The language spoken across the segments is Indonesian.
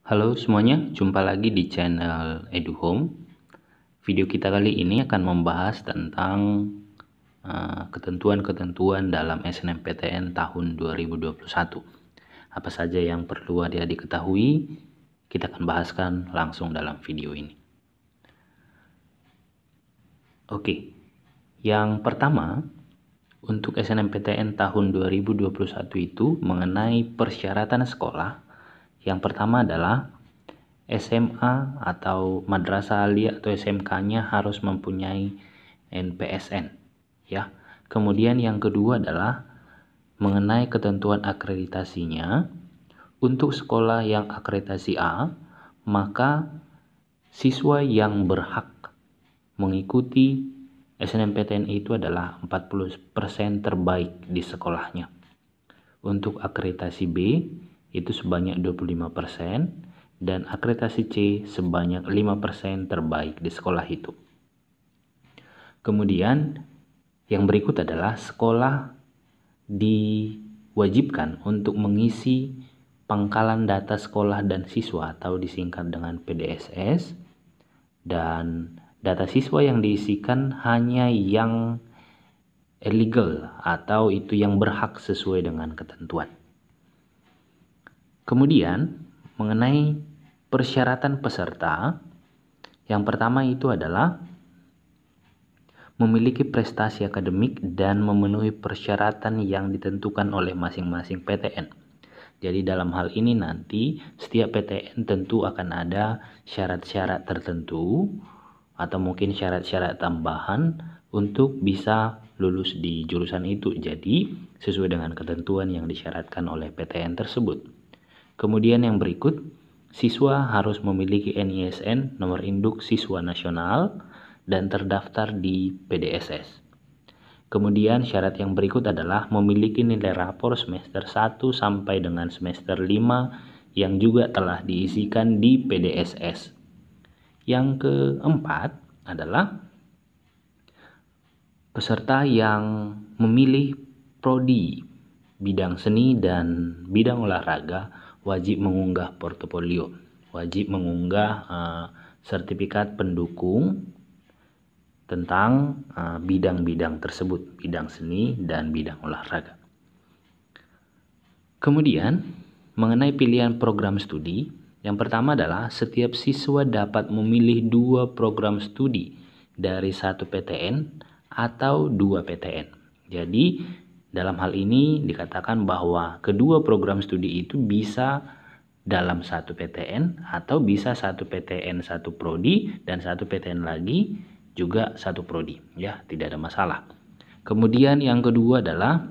Halo semuanya, jumpa lagi di channel EduHome. Video kita kali ini akan membahas tentang ketentuan-ketentuan dalam SNMPTN tahun 2021. Apa saja yang perlu adik-adik ketahui, kita akan bahaskan langsung dalam video ini. Oke, yang pertama, untuk SNMPTN tahun 2021 itu mengenai persyaratan sekolah. Yang pertama adalah SMA atau Madrasah Aliyah atau SMK-nya harus mempunyai NPSN, ya. Kemudian yang kedua adalah mengenai ketentuan akreditasinya. Untuk sekolah yang akreditasi A, maka siswa yang berhak mengikuti SNMPTN itu adalah 40% terbaik di sekolahnya. Untuk akreditasi B itu sebanyak 25%. Dan akreditasi C sebanyak 5% terbaik di sekolah itu. Kemudian yang berikut adalah sekolah diwajibkan untuk mengisi pangkalan data sekolah dan siswa atau disingkat dengan PDSS, dan data siswa yang diisikan hanya yang legal atau itu yang berhak sesuai dengan ketentuan. Kemudian mengenai persyaratan peserta, yang pertama itu adalah memiliki prestasi akademik dan memenuhi persyaratan yang ditentukan oleh masing-masing PTN. Jadi dalam hal ini nanti setiap PTN tentu akan ada syarat-syarat tertentu atau mungkin syarat-syarat tambahan untuk bisa lulus di jurusan itu. Jadi sesuai dengan ketentuan yang disyaratkan oleh PTN tersebut. Kemudian yang berikut, siswa harus memiliki NISN nomor induk siswa nasional dan terdaftar di PDSS. Kemudian syarat yang berikut adalah memiliki nilai rapor semester 1 sampai dengan semester 5 yang juga telah diisikan di PDSS. Yang keempat adalah peserta yang memilih prodi bidang seni dan bidang olahraga wajib mengunggah portofolio, wajib mengunggah sertifikat pendukung tentang bidang-bidang tersebut, bidang seni dan bidang olahraga. Kemudian mengenai pilihan program studi, yang pertama adalah setiap siswa dapat memilih 2 program studi dari 1 PTN atau 2 PTN. Jadi dalam hal ini dikatakan bahwa kedua program studi itu bisa dalam 1 PTN atau bisa 1 PTN 1 prodi dan 1 PTN lagi juga 1 prodi, ya, tidak ada masalah. Kemudian yang kedua adalah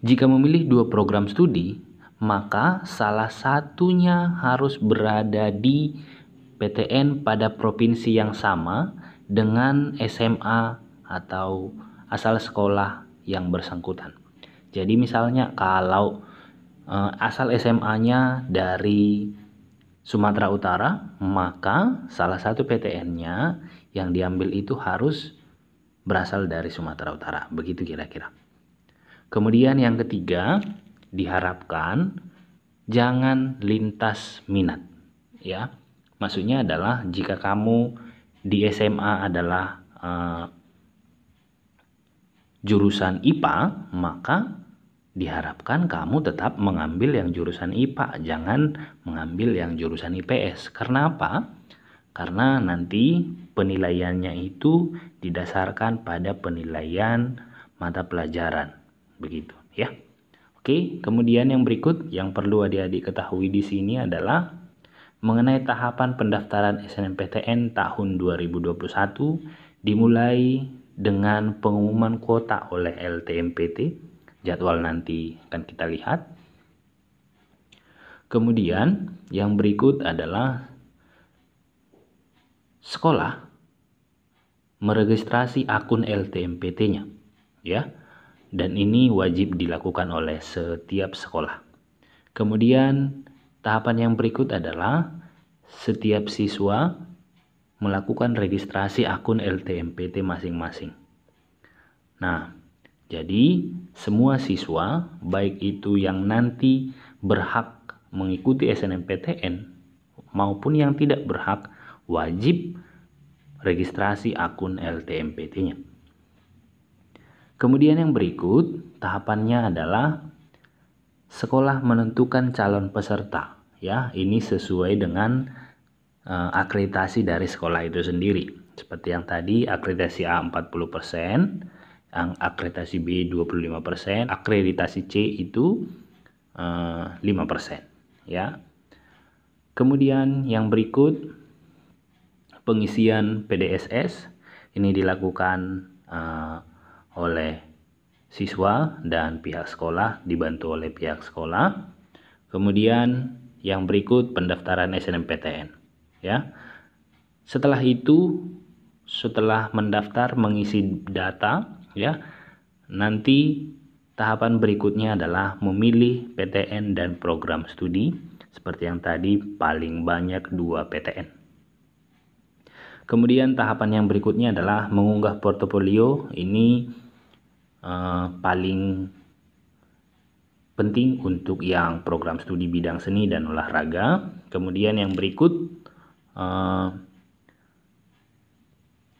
jika memilih 2 program studi, maka salah satunya harus berada di PTN pada provinsi yang sama dengan SMA atau asal sekolah yang bersangkutan. Jadi misalnya kalau asal SMA-nya dari Sumatera Utara, maka salah satu PTN-nya yang diambil itu harus berasal dari Sumatera Utara. Begitu kira-kira. Kemudian yang ketiga, diharapkan jangan lintas minat, ya. Maksudnya adalah jika kamu di SMA adalah jurusan IPA, maka diharapkan kamu tetap mengambil yang jurusan IPA, jangan mengambil yang jurusan IPS. Karena apa? Karena nanti penilaiannya itu didasarkan pada penilaian mata pelajaran, begitu, ya. Oke, kemudian yang berikut yang perlu adik-adik ketahui di sini adalah mengenai tahapan pendaftaran SNMPTN tahun 2021 dimulai dengan pengumuman kuota oleh LTMPT. Jadwal nanti akan kita lihat. Kemudian yang berikut adalah sekolah meregistrasi akun LTMPT-nya, ya. Dan ini wajib dilakukan oleh setiap sekolah. Kemudian tahapan yang berikut adalah setiap siswa melakukan registrasi akun LTMPT masing-masing. Nah, jadi semua siswa baik itu yang nanti berhak mengikuti SNMPTN maupun yang tidak berhak wajib registrasi akun LTMPT-nya. Kemudian yang berikut tahapannya adalah sekolah menentukan calon peserta. Ya, ini sesuai dengan akreditasi dari sekolah itu sendiri. Seperti yang tadi, akreditasi A 40%, yang akreditasi B 25%, akreditasi C itu 5%, ya. Kemudian yang berikut pengisian PDSS ini dilakukan oleh siswa dan pihak sekolah, dibantu oleh pihak sekolah. Kemudian yang berikut pendaftaran SNMPTN, ya. Setelah itu, setelah mendaftar mengisi data, ya, nanti tahapan berikutnya adalah memilih PTN dan program studi. Seperti yang tadi, paling banyak 2 PTN. Kemudian tahapan yang berikutnya adalah mengunggah portofolio. Ini paling penting untuk yang program studi bidang seni dan olahraga. Kemudian yang berikut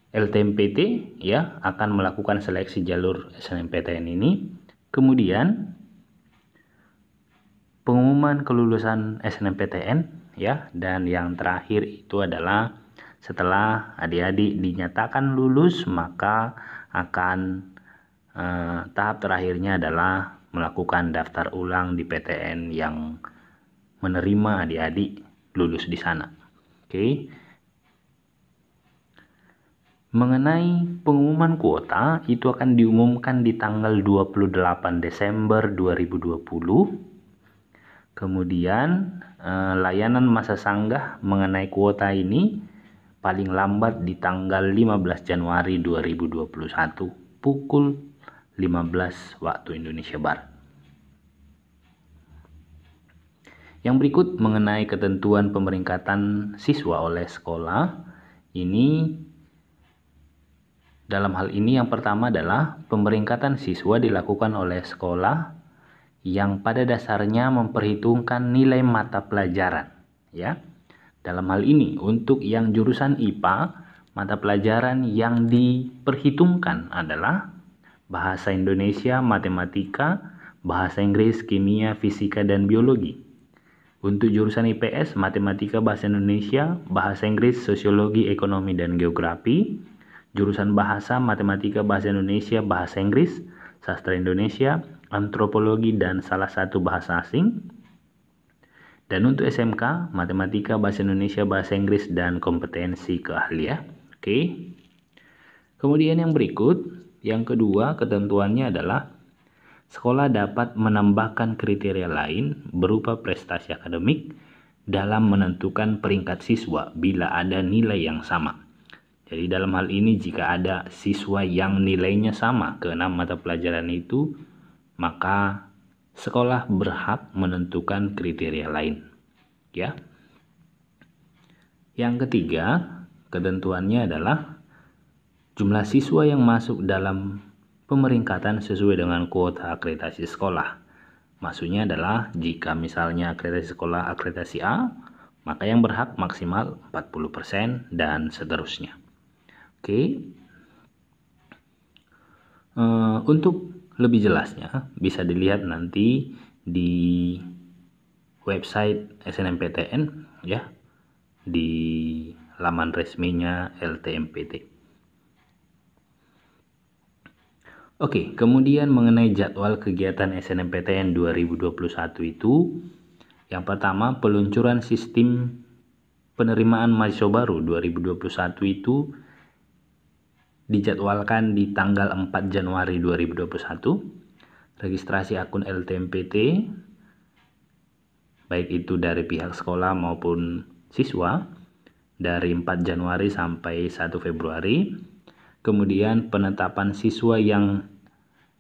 LTMPT, ya, akan melakukan seleksi jalur SNMPTN ini. Kemudian pengumuman kelulusan SNMPTN, ya, dan yang terakhir itu adalah setelah adik-adik dinyatakan lulus, maka akan tahap terakhirnya adalah melakukan daftar ulang di PTN yang menerima adik-adik lulus di sana. Oke. Mengenai pengumuman kuota, itu akan diumumkan di tanggal 28 Desember 2020. Kemudian layanan masa sanggah mengenai kuota ini paling lambat di tanggal 15 Januari 2021 pukul 15 waktu Indonesia Barat. Yang berikut mengenai ketentuan pemeringkatan siswa oleh sekolah. Ini dalam hal ini yang pertama adalah pemeringkatan siswa dilakukan oleh sekolah yang pada dasarnya memperhitungkan nilai mata pelajaran, ya. Dalam hal ini untuk yang jurusan IPA, mata pelajaran yang diperhitungkan adalah bahasa Indonesia, matematika, bahasa Inggris, kimia, fisika, dan biologi. Untuk jurusan IPS, matematika, bahasa Indonesia, bahasa Inggris, sosiologi, ekonomi, dan geografi. Jurusan bahasa, matematika, bahasa Indonesia, bahasa Inggris, sastra Indonesia, antropologi, dan salah satu bahasa asing. Dan untuk SMK, matematika, bahasa Indonesia, bahasa Inggris, dan kompetensi keahlian. Oke. Kemudian yang berikut, yang kedua ketentuannya adalah sekolah dapat menambahkan kriteria lain berupa prestasi akademik dalam menentukan peringkat siswa bila ada nilai yang sama. Jadi dalam hal ini jika ada siswa yang nilainya sama ke 6 mata pelajaran itu, maka sekolah berhak menentukan kriteria lain, ya. Yang ketiga, ketentuannya adalah jumlah siswa yang masuk dalam pemeringkatan sesuai dengan kuota akreditasi sekolah. Maksudnya adalah jika misalnya akreditasi sekolah akreditasi A, maka yang berhak maksimal 40% dan seterusnya. Oke. Untuk lebih jelasnya bisa dilihat nanti di website SNMPTN, ya, di laman resminya LTMPT. Oke, kemudian mengenai jadwal kegiatan SNMPTN 2021 itu, yang pertama peluncuran sistem penerimaan mahasiswa baru 2021 itu dijadwalkan di tanggal 4 Januari 2021. Registrasi akun LTMPT baik itu dari pihak sekolah maupun siswa dari 4 Januari sampai 1 Februari. Kemudian penetapan siswa yang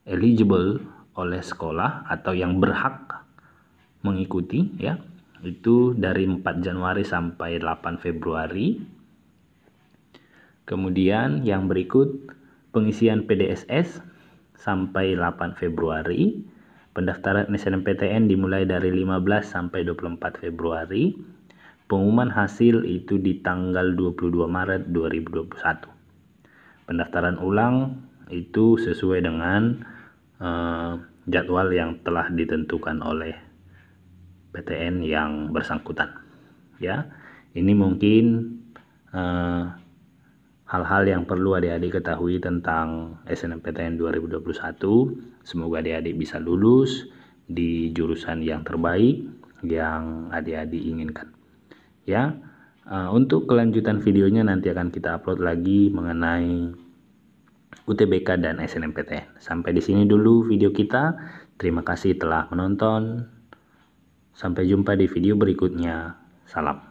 eligible oleh sekolah atau yang berhak mengikuti, ya, itu dari 4 Januari sampai 8 Februari. Kemudian yang berikut pengisian PDSS sampai 8 Februari Pendaftaran SNMPTN dimulai dari 15 sampai 24 Februari. Pengumuman hasil itu di tanggal 22 Maret 2021. Pendaftaran ulang itu sesuai dengan jadwal yang telah ditentukan oleh PTN yang bersangkutan. Ya, ini mungkin hal-hal yang perlu adik-adik ketahui tentang SNMPTN 2021. Semoga adik-adik bisa lulus di jurusan yang terbaik yang adik-adik inginkan. Ya, untuk kelanjutan videonya nanti akan kita upload lagi mengenai UTBK dan SNMPTN. Sampai di sini dulu video kita. Terima kasih telah menonton. Sampai jumpa di video berikutnya. Salam.